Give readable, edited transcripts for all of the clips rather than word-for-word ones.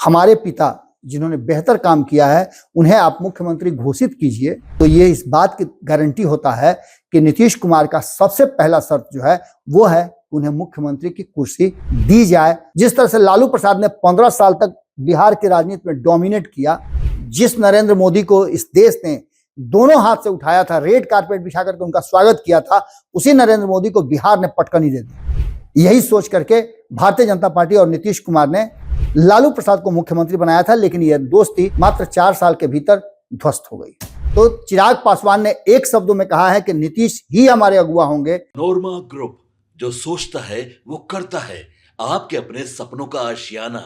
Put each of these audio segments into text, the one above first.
हमारे पिता जिन्होंने बेहतर काम किया है उन्हें आप मुख्यमंत्री घोषित कीजिए, तो ये इस बात की गारंटी होता है कि नीतीश कुमार का सबसे पहला शर्त जो है वो है उन्हें मुख्यमंत्री की कुर्सी दी जाए। जिस तरह से लालू प्रसाद ने 15 साल तक बिहार की राजनीति में डोमिनेट किया, जिस नरेंद्र मोदी को इस देश ने दोनों हाथ से उठाया था, रेड कारपेट बिछा करके उनका स्वागत किया था, उसी नरेंद्र मोदी को बिहार ने पटकनी दे दी। यही सोच करके भारतीय जनता पार्टी और नीतीश कुमार ने लालू प्रसाद को मुख्यमंत्री बनाया था, लेकिन यह दोस्ती मात्र 4 साल के भीतर ध्वस्त हो गई। तो चिराग पासवान ने एक शब्दों में कहा है कि नीतीश ही हमारे अगुवा होंगे। नोरमा ग्रुप, जो सोचता है वो करता है, आपके अपने सपनों का आशियाना।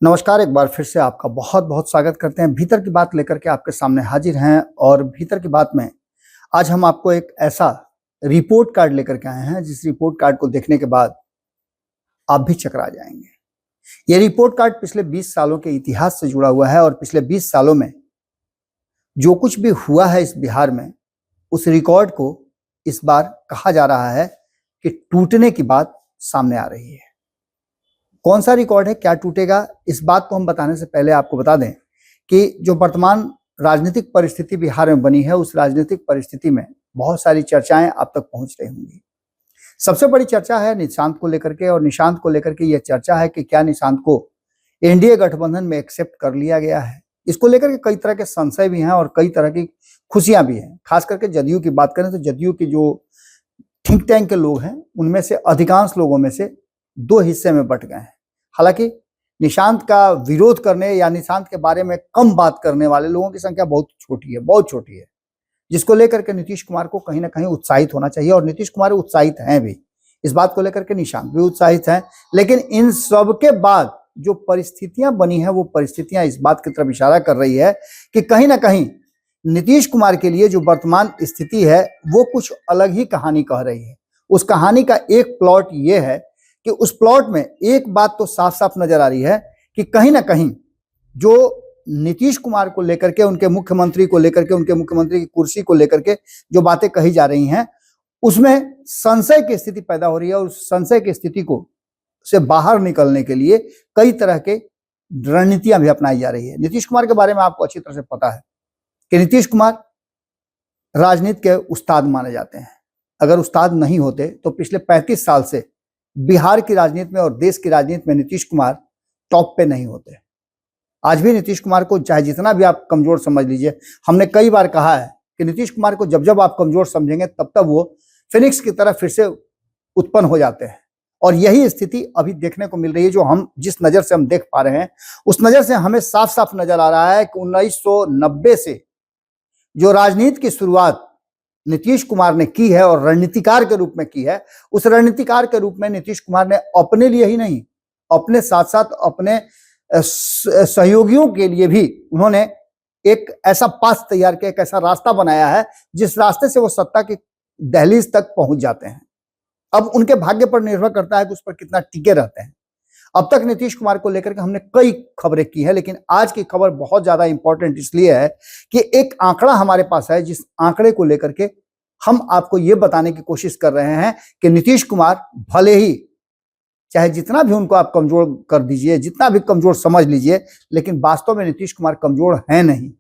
नमस्कार, एक बार फिर से आपका बहुत बहुत स्वागत करते हैं। भीतर की बात लेकर के आपके सामने हाजिर हैं और भीतर की बात में आज हम आपको एक ऐसा रिपोर्ट कार्ड लेकर के आए हैं जिस रिपोर्ट कार्ड को देखने के बाद आप भी चकरा जाएंगे। यह रिपोर्ट कार्ड पिछले 20 सालों के इतिहास से जुड़ा हुआ है और पिछले 20 सालों में जो कुछ भी हुआ है इस बिहार में, उस रिकॉर्ड को इस बार कहा जा रहा है कि टूटने की बात सामने आ रही है। कौन सा रिकॉर्ड है, क्या टूटेगा, इस बात को हम बताने से पहले आपको बता दें कि जो वर्तमान राजनीतिक परिस्थिति बिहार में बनी है, उस राजनीतिक परिस्थिति में बहुत सारी चर्चाएं आप तक पहुंच रही होंगी। सबसे बड़ी चर्चा है निशांत को लेकर के, और निशांत को लेकर के यह चर्चा है कि क्या निशांत को एनडीए गठबंधन में एक्सेप्ट कर लिया गया है। इसको लेकर के कई तरह के संशय भी हैं और कई तरह की खुशियां भी हैं। खास करके जदयू की बात करें तो जदयू के जो थिंक टैंक के लोग हैं उनमें से अधिकांश लोगों में से 2 हिस्से में बंट गए हैं। हालांकि निशांत का विरोध करने या निशांत के बारे में कम बात करने वाले लोगों की संख्या बहुत छोटी है, जिसको लेकर के नीतीश कुमार को कहीं ना कहीं उत्साहित होना चाहिए, और नीतीश कुमार उत्साहित हैं भी इस बात को लेकर के, निशांत भी उत्साहित हैं। लेकिन इन सब के बाद जो परिस्थितियां बनी है वो परिस्थितियां इस बात की तरफ इशारा कर रही है कि कहीं ना कहीं नीतीश कुमार के लिए जो वर्तमान स्थिति है वो कुछ अलग ही कहानी कह रही है। उस कहानी का एक प्लॉट ये है कि उस प्लॉट में एक बात तो साफ साफ नजर आ रही है कि कहीं ना कहीं जो नीतीश कुमार को लेकर के, उनके मुख्यमंत्री को लेकर के, उनके मुख्यमंत्री की कुर्सी को लेकर के जो बातें कही जा रही हैं उसमें संशय की स्थिति पैदा हो रही है, और उस संशय की स्थिति को से बाहर निकलने के लिए कई तरह के रणनीतियां भी अपनाई जा रही है। नीतीश कुमार के बारे में आपको अच्छी तरह से पता है कि नीतीश कुमार राजनीति के उस्ताद माने जाते हैं। अगर उस्ताद नहीं होते तो पिछले 35 साल से बिहार की राजनीति में और देश की राजनीति में नीतीश कुमार टॉप पे नहीं होते। आज भी नीतीश कुमार को चाहे जितना भी आप कमजोर समझ लीजिए, हमने कई बार कहा है कि नीतीश कुमार को जब जब आप कमजोर समझेंगे तब तब वो फिनिक्स की तरह फिर से उत्पन्न हो जाते हैं। और यही स्थिति अभी देखने को मिल रही है। जो हम जिस नजर से हम देख पा रहे हैं उस नजर से हमें साफ साफ नजर आ रहा है कि 1990 से जो राजनीति की शुरुआत नीतीश कुमार ने की है और रणनीतिकार के रूप में की है, उस रणनीतिकार के रूप में नीतीश कुमार ने अपने लिए ही नहीं, अपने साथ साथ अपने सहयोगियों के लिए भी उन्होंने एक ऐसा पाथ तैयार किया, एक ऐसा रास्ता बनाया है जिस रास्ते से वो सत्ता की दहलीज तक पहुंच जाते हैं। अब उनके भाग्य पर निर्भर करता है कि उस पर कितना टिके रहते हैं। अब तक नीतीश कुमार को लेकर के हमने कई खबरें की है, लेकिन आज की खबर बहुत ज्यादा इंपॉर्टेंट इसलिए है कि एक आंकड़ा हमारे पास है, जिस आंकड़े को लेकर के हम आपको ये बताने की कोशिश कर रहे हैं कि नीतीश कुमार भले ही चाहे जितना भी उनको आप कमजोर कर दीजिए, जितना भी कमजोर समझ लीजिए, लेकिन वास्तव में नीतीश कुमार कमजोर हैं नहीं।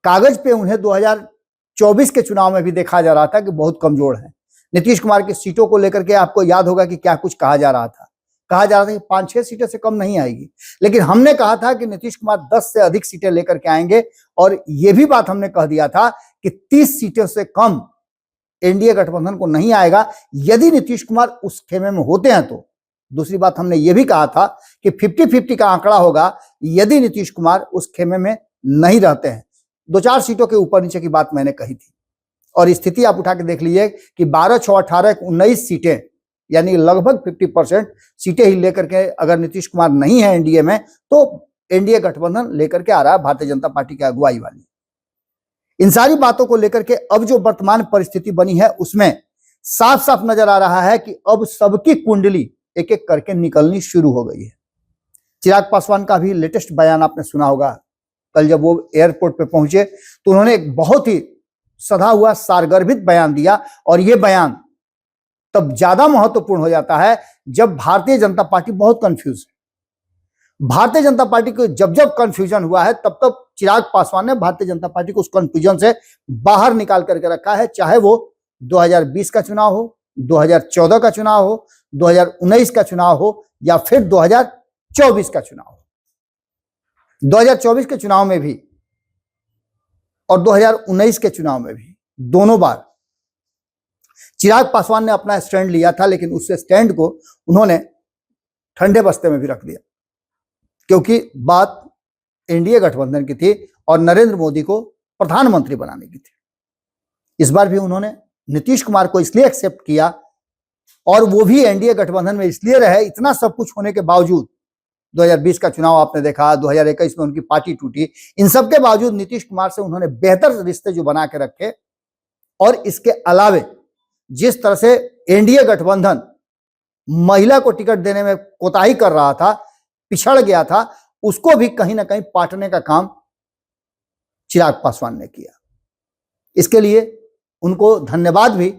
कागज पे उन्हें 2024 के चुनाव में भी देखा जा रहा था कि बहुत कमजोर है। नीतीश कुमार की सीटों को लेकर के आपको याद होगा कि क्या कुछ कहा जा रहा था। कहा जा रहा था कि 5-6 सीटें से कम नहीं आएगी, लेकिन हमने कहा था कि नीतीश कुमार 10 से अधिक सीटें लेकर के आएंगे, और यह भी बात हमने कह दिया था कि 30 सीटों से कम एनडीए गठबंधन को नहीं आएगा यदि नीतीश कुमार उस खेमे में होते हैं तो। दूसरी बात हमने ये भी कहा था कि 50-50 का आंकड़ा होगा यदि नीतीश कुमार उस खेमे में नहीं रहते हैं। 2-4 सीटों के ऊपर नीचे की बात मैंने कही थी, और स्थिति आप उठा के देख लीजिए कि 12-6-18-19 सीटें, यानी लगभग 50% सीटें ही लेकर के अगर नीतीश कुमार नहीं है एनडीए में, तो एनडीए गठबंधन लेकर के आ रहा है भारतीय जनता पार्टी की अगुवाई वाली। इन सारी बातों को लेकर के अब जो वर्तमान परिस्थिति बनी है उसमें साफ साफ नजर आ रहा है कि अब सबकी कुंडली एक एक करके निकलनी शुरू हो गई है। चिराग पासवान का भी लेटेस्ट बयान आपने सुना होगा। कल जब वो एयरपोर्ट पे पहुंचे तो उन्होंने एक बहुत ही सधा हुआ सारगर्भित बयान दिया, और ये बयान तब ज्यादा महत्वपूर्ण हो जाता है जब भारतीय जनता पार्टी बहुत कंफ्यूज है। भारतीय जनता पार्टी को जब जब कंफ्यूजन हुआ है तब तब चिराग पासवान ने भारतीय जनता पार्टी को उस कंफ्यूजन से बाहर निकाल करके रखा है, चाहे वो 2020 का चुनाव हो, 2014 का चुनाव हो, 2019 का चुनाव हो या फिर 2024 का चुनाव हो। 2024 के चुनाव में भी और 2019 के चुनाव में भी दोनों बार चिराग पासवान ने अपना स्टैंड लिया था, लेकिन उस स्टैंड को उन्होंने ठंडे बस्ते में भी रख दिया, क्योंकि बात एनडीए गठबंधन की थी और नरेंद्र मोदी को प्रधानमंत्री बनाने की थी। इस बार भी उन्होंने नीतीश कुमार को इसलिए एक्सेप्ट किया और वो भी एनडीए गठबंधन में इसलिए रहे, इतना सब कुछ होने के बावजूद। 2020 का चुनाव आपने देखा, 2021 में उनकी पार्टी टूटी, इन सब के बावजूद नीतीश कुमार से उन्होंने बेहतर रिश्ते जो बना के रखे। और इसके अलावे जिस तरह से एनडीए गठबंधन महिला को टिकट देने में कोताही कर रहा था, पिछड़ गया था, उसको भी कहीं ना कहीं पाटने का काम चिराग पासवान ने किया। इसके लिए उनको धन्यवाद भी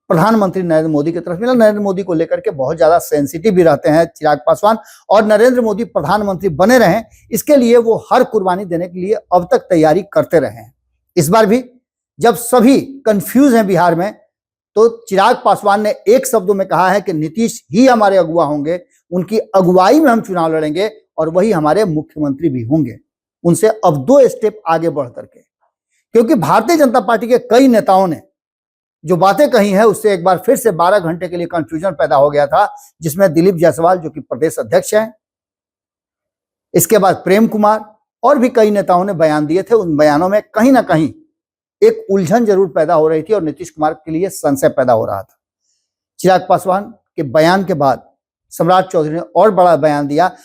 प्रधानमंत्री नरेंद्र मोदी की तरफ मिला। नरेंद्र मोदी को लेकर के बहुत ज्यादा सेंसिटिव भी रहते हैं चिराग पासवान, और नरेंद्र मोदी प्रधानमंत्री बने रहें इसके लिए वो हर कुर्बानी देने के लिए अब तक तैयारी करते रहे हैं। इस बार भी जब सभी कंफ्यूज हैं बिहार में, तो चिराग पासवान ने एक शब्दों में कहा है कि नीतीश ही हमारे अगुवा होंगे, उनकी अगुवाई में हम चुनाव लड़ेंगे और वही हमारे मुख्यमंत्री भी होंगे। उनसे अब 2 स्टेप आगे बढ़ करके, क्योंकि भारतीय जनता पार्टी के कई नेताओं ने जो बातें कही हैं उससे एक बार फिर से 12 घंटे के लिए कंफ्यूजन पैदा हो गया था, जिसमें दिलीप जायसवाल जो कि प्रदेश अध्यक्ष हैं, इसके बाद प्रेम कुमार और भी कई नेताओं ने बयान दिए थे। उन बयानों में कहीं ना कहीं एक उलझन जरूर पैदा हो रही थी और नीतीश कुमार के लिए संशय पैदा हो रहा था। चिराग पासवान के बयान के बाद सम्राट चौधरी ने और बड़ा बयान दिया।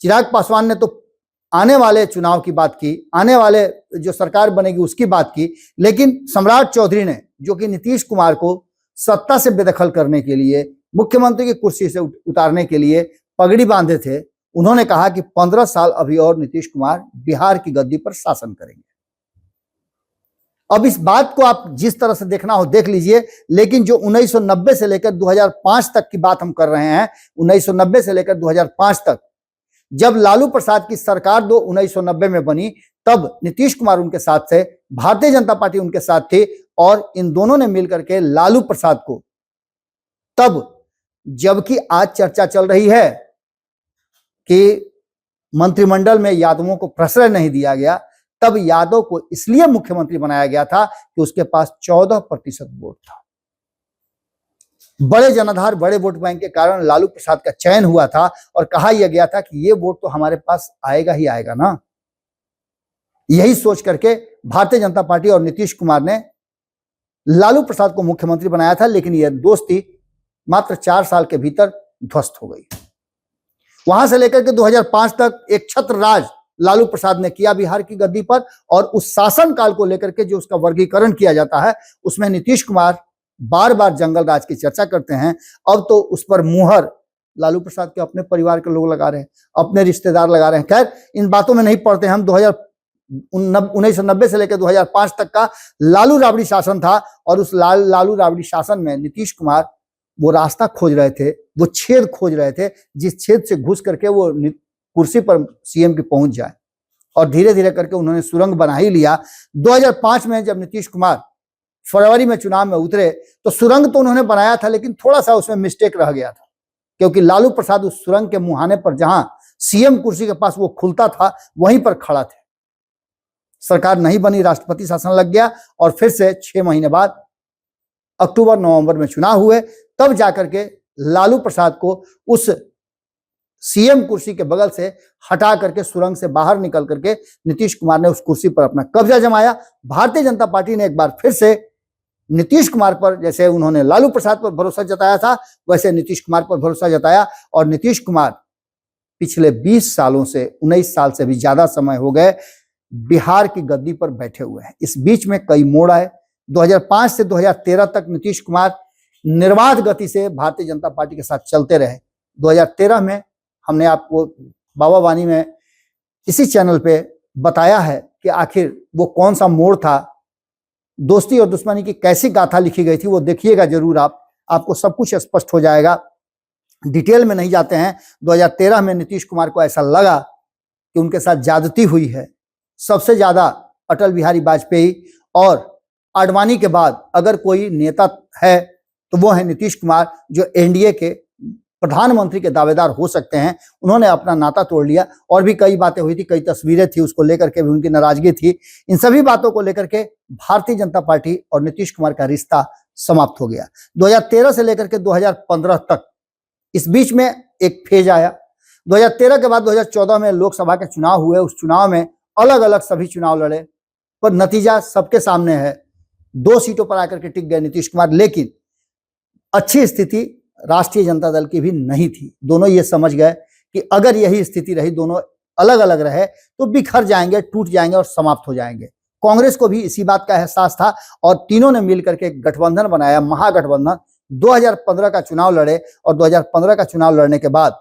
चिराग पासवान ने तो आने वाले चुनाव की बात की, आने वाले जो सरकार बनेगी उसकी बात की, लेकिन सम्राट चौधरी ने, जो कि नीतीश कुमार को सत्ता से बेदखल करने के लिए, मुख्यमंत्री की कुर्सी से उतारने के लिए पगड़ी बांधे थे, उन्होंने कहा कि 15 साल अभी और नीतीश कुमार बिहार की गद्दी पर शासन करेंगे। अब इस बात को आप जिस तरह से देखना हो देख लीजिए, लेकिन जो 1990 से लेकर 2005 तक की बात हम कर रहे हैं, 1990 से लेकर 2005 तक, जब लालू प्रसाद की सरकार 1990 में बनी, तब नीतीश कुमार उनके साथ थे, भारतीय जनता पार्टी उनके साथ थी, और इन दोनों ने मिलकर के लालू प्रसाद को, तब जबकि आज चर्चा चल रही है कि मंत्रिमंडल में यादवों को प्रश्रय नहीं दिया गया, तब यादव को इसलिए मुख्यमंत्री बनाया गया था कि उसके पास 14% वोट था। बड़े जनाधार, बड़े वोट बैंक के कारण लालू प्रसाद का चयन हुआ था और कहा यह गया था कि ये वोट तो हमारे पास आएगा ही आएगा ना। यही सोच करके भारतीय जनता पार्टी और नीतीश कुमार ने लालू प्रसाद को मुख्यमंत्री बनाया था, लेकिन यह दोस्ती मात्र 4 साल के भीतर ध्वस्त हो गई। वहां से लेकर के 2005 तक एक छत्र राज लालू प्रसाद ने किया बिहार की गद्दी पर, और उस शासन काल को लेकर के जो उसका वर्गीकरण किया जाता है, उसमें नीतीश कुमार बार बार जंगल राज की चर्चा करते हैं। अब तो उस पर मुहर लालू प्रसाद के अपने परिवार के लोग लगा रहे हैं, अपने रिश्तेदार लगा रहे हैं। खैर, इन बातों में नहीं पड़ते हम। 1990 से लेकर 2005 तक का लालू राबड़ी शासन था, और उस लालू राबड़ी शासन में नीतीश कुमार वो रास्ता खोज रहे थे, वो छेद खोज रहे थे, जिस छेद से घुस करके वो कुर्सी पर सीएम की पहुंच जाए, और धीरे धीरे करके उन्होंने सुरंग बना ही लिया। 2005 में जब नीतीश कुमार फरवरी में चुनाव में उतरे, तो सुरंग तो उन्होंने बनाया था, लेकिन थोड़ा सा उसमें मिस्टेक रह गया था, क्योंकि लालू प्रसाद उस सुरंग के मुहाने पर, जहां सीएम कुर्सी के पास वो खुलता था, वहीं पर खड़ा थे। सरकार नहीं बनी, राष्ट्रपति शासन लग गया, और फिर से 6 महीने बाद अक्टूबर नवंबर में चुनाव हुए, तब जाकर के लालू प्रसाद को उस सीएम कुर्सी के बगल से हटा करके, सुरंग से बाहर निकल करके नीतीश कुमार ने उस कुर्सी पर अपना कब्जा जमाया। भारतीय जनता पार्टी ने एक बार फिर से नीतीश कुमार पर, जैसे उन्होंने लालू प्रसाद पर भरोसा जताया था, वैसे नीतीश कुमार पर भरोसा जताया, और नीतीश कुमार पिछले 20 सालों से, 19 साल से भी ज्यादा समय हो गए बिहार की गद्दी पर बैठे हुए हैं। इस बीच में कई मोड़ आए। 2005 से 2013 तक नीतीश कुमार निर्बाध गति से भारतीय जनता पार्टी के साथ चलते रहे। 2013 में हमने आपको बाबा वानी में, इसी चैनल पे बताया है कि आखिर वो कौन सा मोड़ था, दोस्ती और दुश्मनी की कैसी गाथा लिखी गई थी, वो देखिएगा जरूर, आपको सब कुछ स्पष्ट हो जाएगा। डिटेल में नहीं जाते हैं। 2013 में नीतीश कुमार को ऐसा लगा कि उनके साथ ज्यादती हुई है। सबसे ज्यादा अटल बिहारी वाजपेयी और आडवाणी के बाद अगर कोई नेता है तो वो है नीतीश कुमार, जो एनडीए के प्रधानमंत्री के दावेदार हो सकते हैं। उन्होंने अपना नाता तोड़ लिया। और भी कई बातें हुई थी, कई तस्वीरें थी, उसको लेकर के भी उनकी नाराजगी थी। इन सभी बातों को लेकर के भारतीय जनता पार्टी और नीतीश कुमार का रिश्ता समाप्त हो गया। 2013 से लेकर के 2015 तक इस बीच में एक फेज आया। 2013 के बाद 2014 में लोकसभा के चुनाव हुए। उस चुनाव में अलग अलग सभी चुनाव लड़े, पर नतीजा सबके सामने है। 2 सीटों पर आकर के टिक गए नीतीश कुमार। लेकिन अच्छी स्थिति राष्ट्रीय जनता दल की भी नहीं थी। दोनों ये समझ गए कि अगर यही स्थिति रही, दोनों अलग अलग रहे, तो बिखर जाएंगे, टूट जाएंगे और समाप्त हो जाएंगे। कांग्रेस को भी इसी बात का एहसास था और तीनों ने मिलकर के एक गठबंधन बनाया, महागठबंधन। 2015 का चुनाव लड़े और 2015 का चुनाव लड़ने के बाद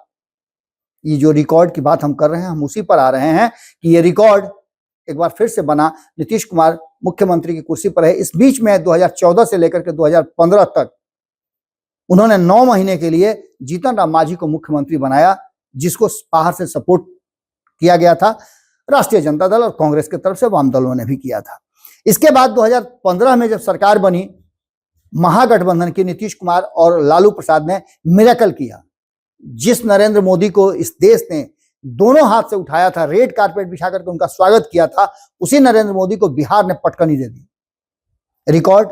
ये जो रिकॉर्ड की बात हम कर रहे हैं, हम उसी पर आ रहे हैं कि ये रिकॉर्ड एक बार फिर से बना। नीतीश कुमार मुख्यमंत्री की कुर्सी पर है। इस बीच में 2014 से लेकर के 2015 तक उन्होंने 9 महीने के लिए जीतन राम मांझी को मुख्यमंत्री बनाया, जिसको बाहर से सपोर्ट किया गया था। राष्ट्रीय जनता दल और कांग्रेस की तरफ से वाम दलों ने भी किया था। इसके बाद 2015 में जब सरकार बनी महागठबंधन की, नीतीश कुमार और लालू प्रसाद ने मिरेकल किया। जिस नरेंद्र मोदी को इस देश ने दोनों हाथ से उठाया था, रेड कारपेट बिछा करके उनका स्वागत किया था, उसी नरेंद्र मोदी को बिहार ने पटकनी दे दी। रिकॉर्ड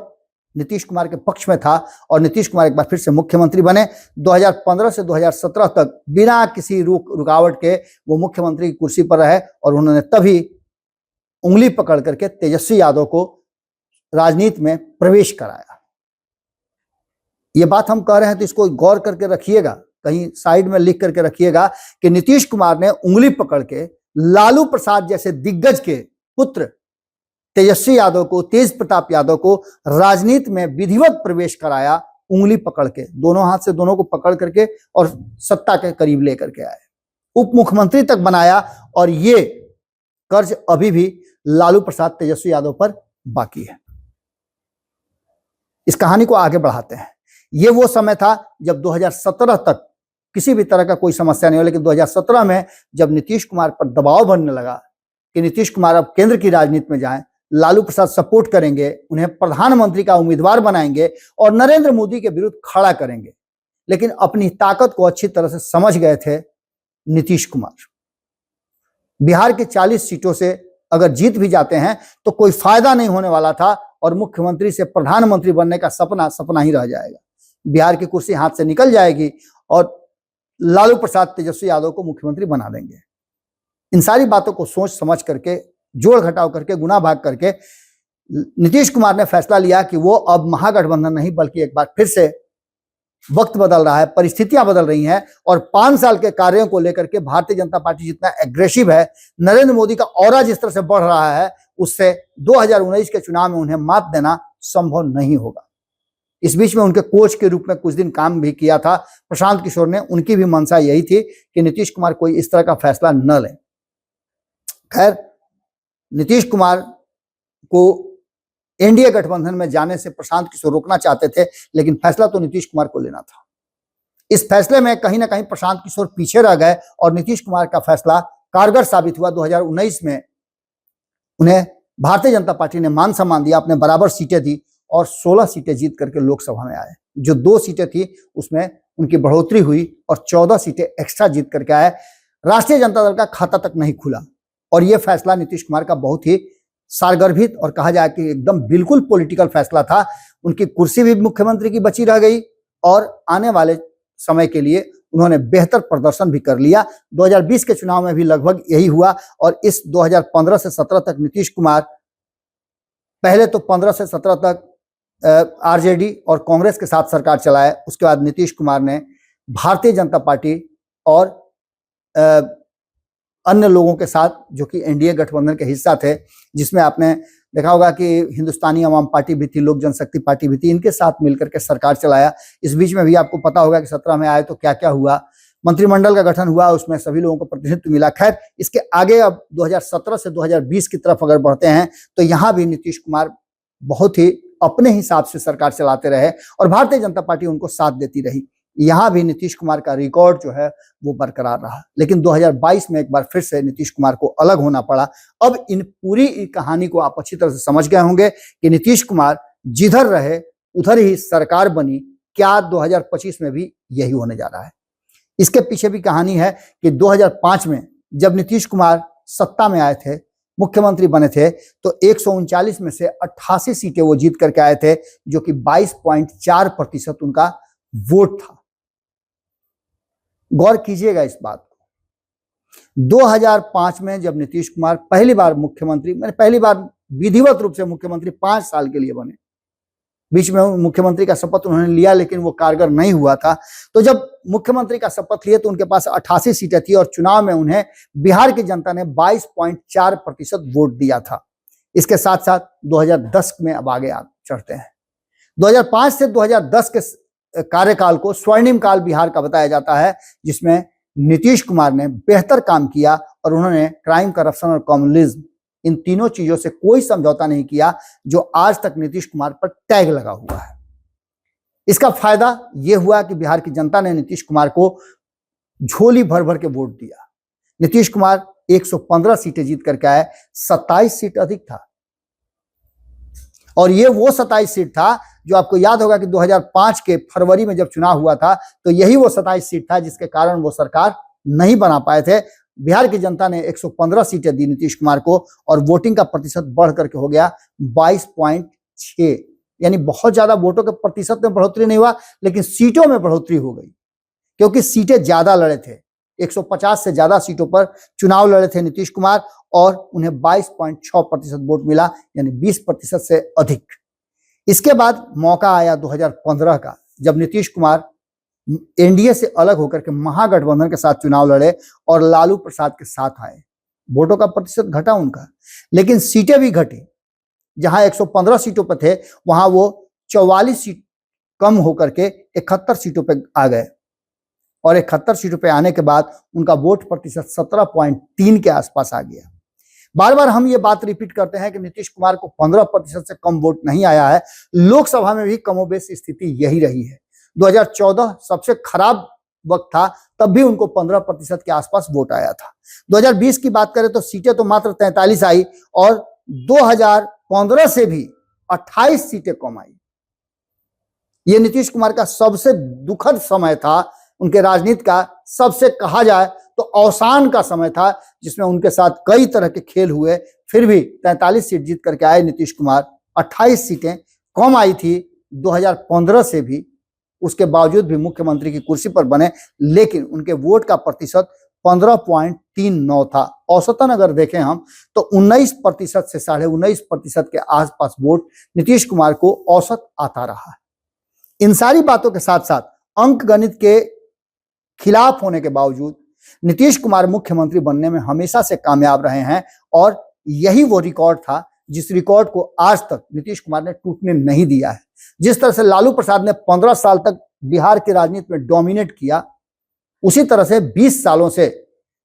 नीतीश कुमार के पक्ष में था और नीतीश कुमार एक बार फिर से मुख्यमंत्री बने। 2015 से 2017 तक बिना किसी रुकावट के वो मुख्यमंत्री की कुर्सी पर रहे और उन्होंने तभी उंगली पकड़ करके तेजस्वी यादव को राजनीति में प्रवेश कराया। ये बात हम कह रहे हैं तो इसको गौर करके रखिएगा, कहीं साइड में लिख करके रखिएगा कि नीतीश कुमार ने उंगली पकड़ के लालू प्रसाद जैसे दिग्गज के पुत्र तेजस्वी यादव को, तेज प्रताप यादव को राजनीति में विधिवत प्रवेश कराया, उंगली पकड़ के, दोनों हाथ से दोनों को पकड़ करके और सत्ता के करीब लेकर के आए, उप मुख्यमंत्री तक बनाया। और ये कर्ज अभी भी लालू प्रसाद तेजस्वी यादव पर बाकी है। इस कहानी को आगे बढ़ाते हैं। ये वो समय था जब 2017 तक किसी भी तरह का कोई समस्या नहीं हो, लेकिन 2017 में जब नीतीश कुमार पर दबाव बनने लगा कि नीतीश कुमार अब केंद्र की राजनीति में जाएं, लालू प्रसाद सपोर्ट करेंगे, उन्हें प्रधानमंत्री का उम्मीदवार बनाएंगे और नरेंद्र मोदी के विरुद्ध खड़ा करेंगे। लेकिन अपनी ताकत को अच्छी तरह से समझ गए थे नीतीश कुमार। बिहार की 40 सीटों से अगर जीत भी जाते हैं तो कोई फायदा नहीं होने वाला था और मुख्यमंत्री से प्रधानमंत्री बनने का सपना ही रह जाएगा। बिहार की कुर्सी हाथ से निकल जाएगी और लालू प्रसाद तेजस्वी यादव को मुख्यमंत्री बना देंगे। इन सारी बातों को सोच समझ करके, जोड़ घटाव करके, गुना भाग करके नीतीश कुमार ने फैसला लिया कि वो अब महागठबंधन नहीं, बल्कि एक बार फिर से वक्त बदल रहा है, परिस्थितियां बदल रही हैं और 5 साल के कार्यों को लेकर के भारतीय जनता पार्टी जितना एग्रेसिव है, नरेंद्र मोदी का ऑरा जिस तरह से बढ़ रहा है, उससे 2019 के चुनाव में उन्हें मात देना संभव नहीं होगा। इस बीच में उनके कोच के रूप में कुछ दिन काम भी किया था प्रशांत किशोर ने। उनकी भी मंशा यही थी कि नीतीश कुमार कोई इस तरह का फैसला न लें। खैर, नीतीश कुमार को एनडीए गठबंधन में जाने से प्रशांत किशोर रोकना चाहते थे, लेकिन फैसला तो नीतीश कुमार को लेना था। इस फैसले में कहीं ना कहीं प्रशांत किशोर पीछे रह गए और नीतीश कुमार का फैसला कारगर साबित हुआ। 2019 में उन्हें भारतीय जनता पार्टी ने मान सम्मान दिया, अपने बराबर सीटें दी और 16 सीटें जीत करके लोकसभा में आए। जो 2 सीटें थी उसमें उनकी बढ़ोतरी हुई और 14 सीटें एक्स्ट्रा जीत करके आए। राष्ट्रीय जनता दल का खाता तक नहीं खुला और यह फैसला नीतीश कुमार का बहुत ही सारगर्भित और कहा जाए कि एकदम बिल्कुल पॉलिटिकल फैसला था। उनकी कुर्सी भी मुख्यमंत्री की बची रह गई और आने वाले समय के लिए उन्होंने बेहतर प्रदर्शन भी कर लिया। 2020 के चुनाव में भी लगभग यही हुआ और इस 2015 से 17 तक नीतीश कुमार, पहले तो 15 से 17 तक आरजेडी और कांग्रेस के साथ सरकार चलाए। उसके बाद नीतीश कुमार ने भारतीय जनता पार्टी और अन्य लोगों के साथ, जो कि एनडीए गठबंधन के हिस्सा थे, जिसमें आपने देखा होगा कि हिंदुस्तानी अवाम पार्टी भी थी, लोक जनशक्ति पार्टी भी थी, इनके साथ मिलकर के सरकार चलाया। इस बीच में भी आपको पता होगा कि 17 में आए तो क्या क्या हुआ। मंत्रिमंडल का गठन हुआ, उसमें सभी लोगों को प्रतिनिधित्व मिला। खैर, इसके आगे अब 2017 से 2020 की तरफ अगर बढ़ते हैं तो यहाँ भी नीतीश कुमार बहुत ही अपने हिसाब से सरकार चलाते रहे और भारतीय जनता पार्टी उनको साथ देती रही। यहां भी नीतीश कुमार का रिकॉर्ड जो है वो बरकरार रहा। लेकिन 2022 में एक बार फिर से नीतीश कुमार को अलग होना पड़ा। अब इन पूरी कहानी को आप अच्छी तरह से समझ गए होंगे कि नीतीश कुमार जिधर रहे उधर ही सरकार बनी। क्या 2025 में भी यही होने जा रहा है? इसके पीछे भी कहानी है कि 2005 में जब नीतीश कुमार सत्ता में आए थे, मुख्यमंत्री बने थे, तो 139 में से 88 सीटें वो जीत करके आए थे, जो कि 22.4% उनका वोट था। गौर कीजिएगा इस बात को। 2005 में जब नीतीश कुमार पहली बार मुख्यमंत्री, मैंने पहली बार विधिवत रूप से मुख्यमंत्री 5 साल के लिए बने, बीच में मुख्यमंत्री का शपथ उन्होंने लिया लेकिन वो कारगर नहीं हुआ था। तो जब मुख्यमंत्री का शपथ लिए तो उनके पास 88 सीटें थी और चुनाव में उन्हें बिहार की जनता ने 22.4% वोट दिया था। इसके साथ साथ 2010 में अब आगे चढ़ते हैं। 2005 से 2010 के कार्यकाल को स्वर्णिम काल बिहार का बताया जाता है, जिसमें नीतीश कुमार ने बेहतर काम किया और उन्होंने क्राइम, करप्शन और कम्युनिज्म, इन तीनों चीजों से कोई समझौता नहीं किया, जो आज तक नीतीश कुमार पर टैग लगा हुआ है। इसका फायदा यह हुआ कि बिहार की जनता ने नीतीश कुमार को झोली भर भर के वोट दिया। नीतीश कुमार 115 सीटें जीत करके आए, 27 सीट अधिक था। और ये वो 27 सीट था जो आपको याद होगा कि 2005 के फरवरी में जब चुनाव हुआ था तो यही वो 27 सीट था जिसके कारण वो सरकार नहीं बना पाए थे। बिहार की जनता ने 115 सीटें दी नीतीश कुमार को और वोटिंग का प्रतिशत बढ़ करके हो गया 22.6, यानी बहुत ज्यादा वोटों के प्रतिशत में बढ़ोतरी नहीं हुआ लेकिन सीटों में बढ़ोतरी हो गई, क्योंकि सीटें ज्यादा लड़े थे। 150 से ज्यादा सीटों पर चुनाव लड़े थे नीतीश कुमार और उन्हें 22.6% वोट मिला, यानी 20% से अधिक। इसके बाद मौका आया 2015 का, जब नीतीश कुमार एनडीए से अलग होकर के महागठबंधन के साथ चुनाव लड़े और लालू प्रसाद के साथ आए। वोटों का प्रतिशत घटा उनका, लेकिन सीटें भी घटी। जहां 115 सीटों पर थे वहां वो 44 सीट कम होकर के 71 सीटों पर आ गए और 71 सीटों पे आने के बाद उनका वोट प्रतिशत 17.3 के आसपास आ गया। बार बार हम ये बात रिपीट करते हैं कि नीतीश कुमार को 15% से कम वोट नहीं आया है। लोकसभा में भी कमोबेश स्थिति यही रही है। 2014 सबसे खराब वक्त था, तब भी उनको 15% के आसपास वोट आया था। 2020 की बात करें तो सीटें तो मात्र 43 आई और 2015 से भी 28 सीटें कम आई। ये नीतीश कुमार का सबसे दुखद समय था, उनके राजनीति का सबसे कहा जाए तो अवसान का समय था, जिसमें उनके साथ कई तरह के खेल हुए। फिर भी 43 सीट जीत करके आए नीतीश कुमार। 28 सीटें कम आई थी 2015 से भी, उसके बावजूद भी मुख्यमंत्री की कुर्सी पर बने, लेकिन उनके वोट का प्रतिशत 15.39 था। औसतन अगर देखें हम तो 19% से 19.5% के आसपास वोट नीतीश कुमार को औसत आता रहा है। इन सारी बातों के साथ साथ अंक गणित के खिलाफ होने के बावजूद नीतीश कुमार मुख्यमंत्री बनने में हमेशा से कामयाब रहे हैं और यही वो रिकॉर्ड था जिस रिकॉर्ड को आज तक नीतीश कुमार ने टूटने नहीं दिया है। जिस तरह से लालू प्रसाद ने 15 साल तक बिहार की राजनीति में डोमिनेट किया, उसी तरह से 20 सालों से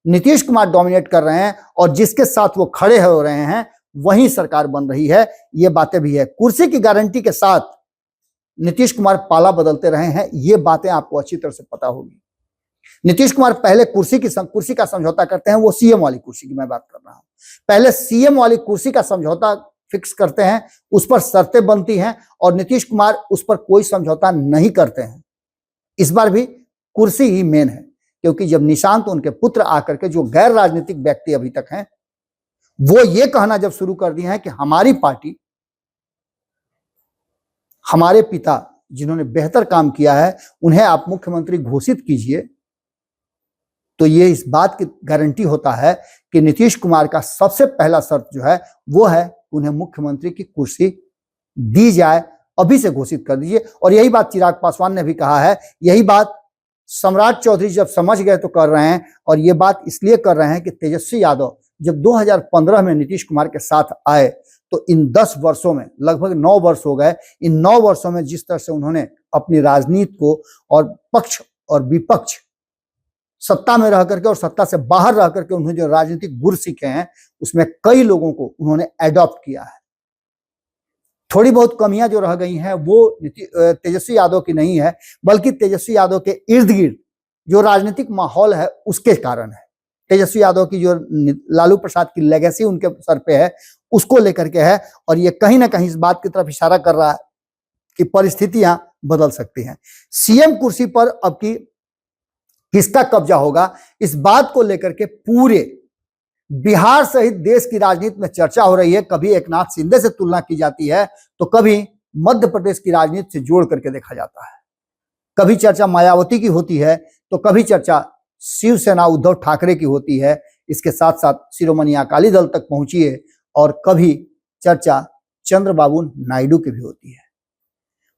नीतीश कुमार डोमिनेट कर रहे हैं और जिसके साथ वो खड़े हो रहे हैं वही सरकार बन रही है। ये बातें भी है। कुर्सी की गारंटी के साथ नीतीश कुमार पाला बदलते रहे हैं, ये बातें आपको अच्छी तरह से पता होगी। नीतीश कुमार पहले कुर्सी का समझौता करते हैं, वो सीएम वाली कुर्सी की मैं बात कर रहा हूं। पहले सीएम वाली कुर्सी का समझौता फिक्स करते हैं, उस पर शर्तें बनती हैं और नीतीश कुमार उस पर कोई समझौता नहीं करते हैं। इस बार भी कुर्सी ही मेन है, क्योंकि जब निशांत उनके पुत्र आकर के, जो गैर राजनीतिक व्यक्ति अभी तक हैं, वो ये कहना जब शुरू कर दिए हैं कि हमारी पार्टी, हमारे पिता जिन्होंने बेहतर काम किया है उन्हें आप मुख्यमंत्री घोषित कीजिए, तो ये इस बात की गारंटी होता है कि नीतीश कुमार का सबसे पहला शर्त जो है वो है उन्हें मुख्यमंत्री की कुर्सी दी जाए, अभी से घोषित कर दीजिए। और यही बात चिराग पासवान ने भी कहा है, यही बात सम्राट चौधरी जब समझ गए तो कर रहे हैं। और ये बात इसलिए कर रहे हैं कि तेजस्वी यादव जब 2015 में नीतीश कुमार के साथ आए तो इन 10 वर्षों में, लगभग 9 वर्ष हो गए, इन 9 वर्षों में जिस तरह से उन्होंने अपनी राजनीति को और पक्ष और विपक्ष, सत्ता में रह करके और सत्ता से बाहर रह करके उन्होंने जो राजनीतिक गुर सीखे हैं, उसमें कई लोगों को उन्होंने एडॉप्ट किया है। थोड़ी बहुत कमियां जो रह गई हैं वो तेजस्वी यादव की नहीं है, बल्कि तेजस्वी यादव के इर्द गिर्द जो राजनीतिक माहौल है उसके कारण है। तेजस्वी यादव की जो लालू प्रसाद की लेगेसी उनके सर पे है उसको लेकर के है, और ये कहीं ना कहीं इस बात की तरफ इशारा कर रहा है कि परिस्थितियां बदल सकती हैं। सीएम कुर्सी पर अब की किसका कब्जा होगा, इस बात को लेकर के पूरे बिहार सहित देश की राजनीति में चर्चा हो रही है। कभी एकनाथ शिंदे से तुलना की जाती है, तो कभी मध्य प्रदेश की राजनीति से जोड़ करके देखा जाता है। कभी चर्चा मायावती की होती है, तो कभी चर्चा शिवसेना उद्धव ठाकरे की होती है, इसके साथ साथ शिरोमणि अकाली दल तक पहुंची है, और कभी चर्चा चंद्रबाबू नायडू की भी होती है।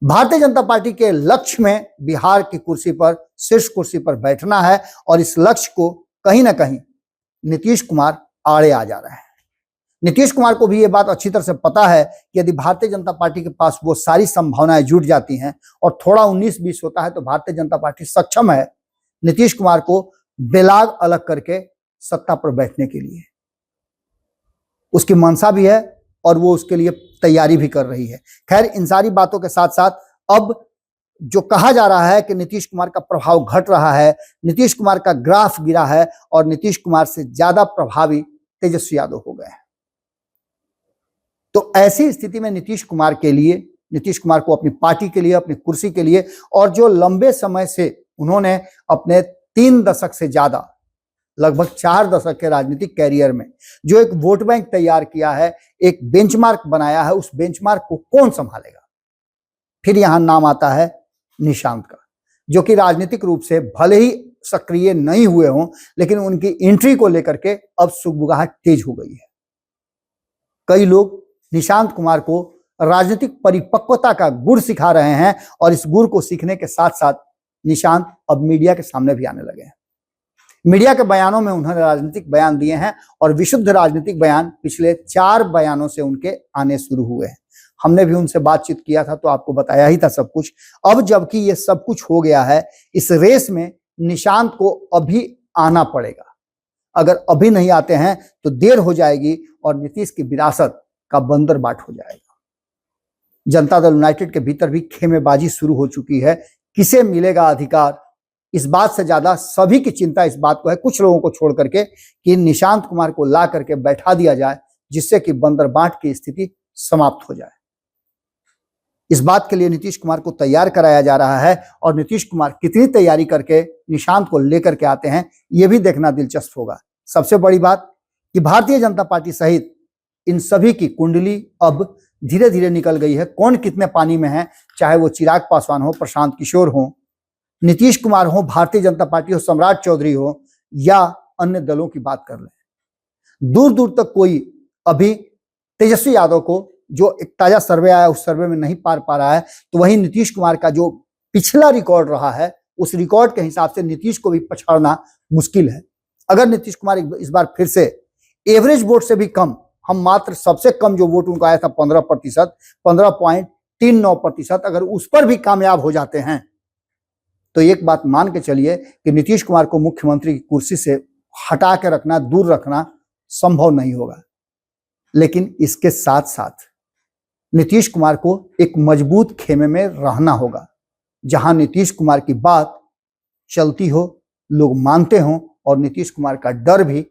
भारतीय जनता पार्टी के लक्ष्य में बिहार की कुर्सी पर, शीर्ष कुर्सी पर बैठना है, और इस लक्ष्य को कहीं ना कहीं नीतीश कुमार आड़े आ जा रहे हैं। नीतीश कुमार को भी ये बात अच्छी तरह से पता है कि यदि भारतीय जनता पार्टी के पास वो सारी संभावनाएं जुट जाती हैं और थोड़ा 19-20 होता है, तो भारतीय जनता पार्टी सक्षम है नीतीश कुमार को बेलाग अलग करके सत्ता पर बैठने के लिए। उसकी मंशा भी है और वो उसके लिए तैयारी भी कर रही है। खैर, इन सारी बातों के साथ साथ अब जो कहा जा रहा है कि नीतीश कुमार का प्रभाव घट रहा है, नीतीश कुमार का ग्राफ गिरा है, और नीतीश कुमार से ज्यादा प्रभावी तेजस्वी यादव हो गए हैं। तो ऐसी स्थिति में नीतीश कुमार के लिए, नीतीश कुमार को अपनी पार्टी के लिए, अपनी कुर्सी के लिए, और जो लंबे समय से उन्होंने अपने 3 दशक से ज्यादा, लगभग 4 दशक के राजनीतिक कैरियर में जो एक वोट बैंक तैयार किया है, एक बेंचमार्क बनाया है, उस बेंचमार्क को कौन संभालेगा? फिर यहां नाम आता है निशांत का, जो कि राजनीतिक रूप से भले ही सक्रिय नहीं हुए हों, लेकिन उनकी एंट्री को लेकर के अब सुगबुगाहट तेज हो गई है। कई लोग निशांत कुमार को राजनीतिक परिपक्वता का गुर सिखा रहे हैं, और इस गुर को सीखने के साथ साथ निशांत अब मीडिया के सामने भी आने लगे हैं। मीडिया के बयानों में उन्होंने राजनीतिक बयान दिए हैं, और विशुद्ध राजनीतिक बयान पिछले 4 बयानों से उनके आने शुरू हुए हैं। हमने भी उनसे बातचीत किया था, तो आपको बताया ही था सब कुछ। अब जबकि ये सब कुछ हो गया है, इस रेस में निशांत को अभी आना पड़ेगा। अगर अभी नहीं आते हैं तो देर हो जाएगी, और नीतीश की विरासत का बंदरबाट हो जाएगा। जनता दल यूनाइटेड के भीतर भी खेमेबाजी शुरू हो चुकी है। किसे मिलेगा अधिकार, इस बात से ज्यादा सभी की चिंता इस बात को है, कुछ लोगों को छोड़ करके, कि निशांत कुमार को ला करके बैठा दिया जाए, जिससे कि बंदरबाट की स्थिति समाप्त हो जाए। इस बात के लिए नीतीश कुमार को तैयार कराया जा रहा है, और नीतीश कुमार कितनी तैयारी करके निशांत को लेकर के आते हैं, यह भी देखना दिलचस्प होगा। सबसे बड़ी बात कि भारतीय जनता पार्टी सहित इन सभी की कुंडली अब धीरे धीरे निकल गई है। कौन कितने पानी में है, चाहे वो चिराग पासवान हो, प्रशांत किशोर हो, नीतीश कुमार हो, भारतीय जनता पार्टी हो, सम्राट चौधरी हो, या अन्य दलों की बात कर लें, दूर दूर तक कोई अभी तेजस्वी यादव को, जो एक ताजा सर्वे आया उस सर्वे में नहीं पार पा रहा है। तो वहीं नीतीश कुमार का जो पिछला रिकॉर्ड रहा है, उस रिकॉर्ड के हिसाब से नीतीश को भी पछाड़ना मुश्किल है। अगर नीतीश कुमार इस बार फिर से एवरेज वोट से भी कम, हम मात्र सबसे कम जो वोट उनको आया था 15%, 15.39%, अगर उस पर भी कामयाब हो जाते हैं, तो एक बात मान के चलिए कि नीतीश कुमार को मुख्यमंत्री की कुर्सी से हटा के रखना, दूर रखना संभव नहीं होगा। लेकिन इसके साथ साथ नीतीश कुमार को एक मजबूत खेमे में रहना होगा, जहां नीतीश कुमार की बात चलती हो, लोग मानते हों, और नीतीश कुमार का डर भी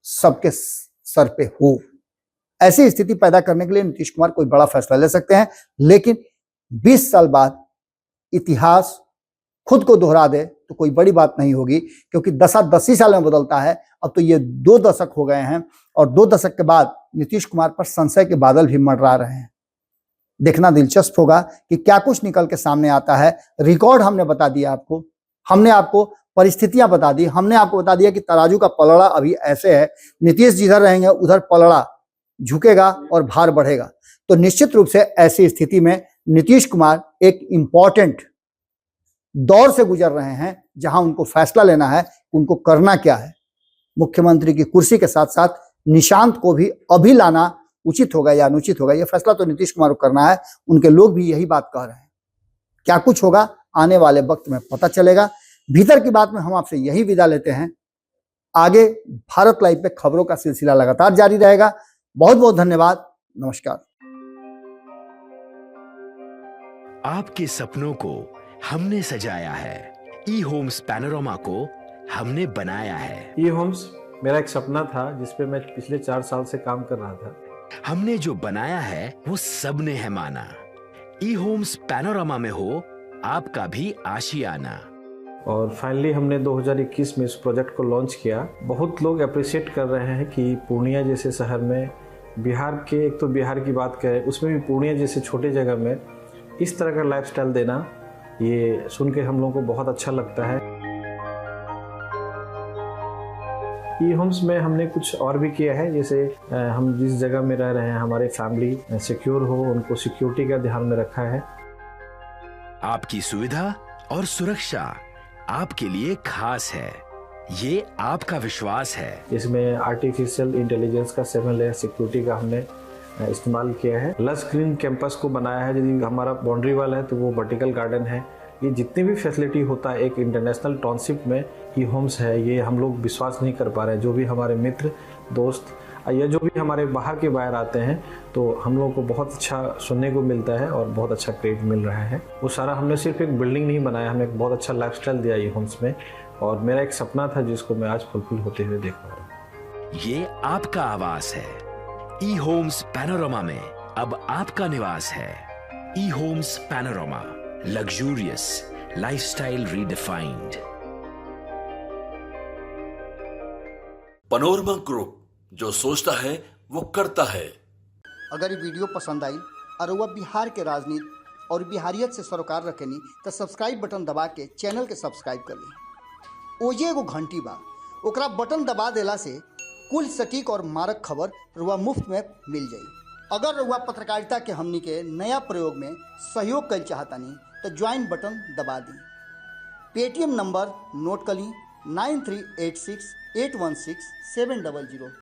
सबके सर पे हो। ऐसी स्थिति पैदा करने के लिए नीतीश कुमार कोई बड़ा फैसला ले सकते हैं, लेकिन 20 साल बाद इतिहास खुद को दोहरा दे तो कोई बड़ी बात नहीं होगी, क्योंकि दशा 10 साल में बदलता है। अब तो ये 2 दशक हो गए हैं, और 2 दशक के बाद नीतीश कुमार पर संशय के बादल भी मंडरा रहे हैं। देखना दिलचस्प होगा कि क्या कुछ निकल के सामने आता है। रिकॉर्ड हमने बता दिया आपको, हमने आपको परिस्थितियां बता दी, हमने आपको बता दिया कि तराजू का पलड़ा अभी ऐसे है, नीतीश जिधर रहेंगे उधर पलड़ा झुकेगा और भार बढ़ेगा। तो निश्चित रूप से ऐसी स्थिति में नीतीश कुमार एक इंपॉर्टेंट दौर से गुजर रहे हैं, जहां उनको फैसला लेना है उनको करना क्या है। मुख्यमंत्री की कुर्सी के साथ साथ निशांत को भी अभी लाना उचित होगा या अनुचित होगा, यह फैसला तो नीतीश कुमार को करना है। उनके लोग भी यही बात कह रहे हैं। क्या कुछ होगा आने वाले वक्त में पता चलेगा। भीतर की बात में हम आपसे यही विदा लेते हैं। आगे भारत लाइव पे खबरों का सिलसिला लगातार जारी रहेगा। बहुत बहुत धन्यवाद। नमस्कार। आपके सपनों को हमने सजाया है, ई होम्स पैनोरामा को हमने बनाया है। ई होम्स मेरा एक सपना था जिस पे मैं पिछले 4 साल से काम कर रहा था। हमने जो बनाया है वो सबने है माना। ई होम्स पैनोरामा में हो आपका भी आशियाना। और फाइनली हमने 2021 में इस प्रोजेक्ट को लॉन्च किया। बहुत लोग अप्रिशिएट कर रहे हैं कि पूर्णिया जैसे शहर में, बिहार के, एक तो बिहार की बात करें उसमें भी पूर्णिया जैसे छोटे जगह में इस तरह का लाइफस्टाइल देना, ये सुन के हम लोगों को बहुत अच्छा लगता है। ई होम्स में हमने कुछ और भी किया है, जैसे हम जिस जगह में रह रहे हैं हमारे फैमिली सिक्योर हो, उनको सिक्योरिटी का ध्यान में रखा है। आपकी सुविधा और सुरक्षा आपके लिए खास है, ये आपका विश्वास है। इसमें आर्टिफिशियल इंटेलिजेंस का 7 लेयर सिक्योरिटी का हमने इस्तेमाल किया है। लश ग्रीन कैंपस को बनाया है। यदि हमारा बाउंड्री वाल है तो वो वर्टिकल गार्डन है। ये जितनी भी फैसिलिटी होता है एक इंटरनेशनल टाउनशिप में, ई होम्स है, ये हम लोग विश्वास नहीं कर पा रहे हैं। जो भी हमारे मित्र दोस्त या जो भी हमारे बाहर के बाहर आते हैं तो हम लोगों को बहुत अच्छा सुनने को मिलता है और बहुत अच्छा क्रेडिट मिल रहा है। वो सारा हमने सिर्फ एक बिल्डिंग नहीं बनाया, हमें एक बहुत अच्छा लाइफस्टाइल दिया ई होम्स में, और मेरा एक सपना था जिसको मैं आज फुलफिल होते हुए देख पा रहा हूँ। ये आपका आवास है। ई होम्स पैनोरामा में अब आपका निवास है। E homes panorama, luxurious lifestyle redefined. Panorama group, जो सोचता है वो करता है। अगर ये वीडियो पसंद आई और वह बिहार के राजनीति और बिहारियत से सरोकार रखेनी तो सब्सक्राइब बटन दबा के चैनल के सब्सक्राइब कर ली। ओजे एगो घंटी बा, ओकरा बटन दबा देला से कुल सटीक और मारक खबर रुआ मुफ्त में मिल जाई। अगर रुआ पत्रकारिता के हमनी के नया प्रयोग में सहयोग कर चाहतानी तो ज्वाइन बटन दबा दी। पेटीएम नंबर नोट कर ली 9386816700।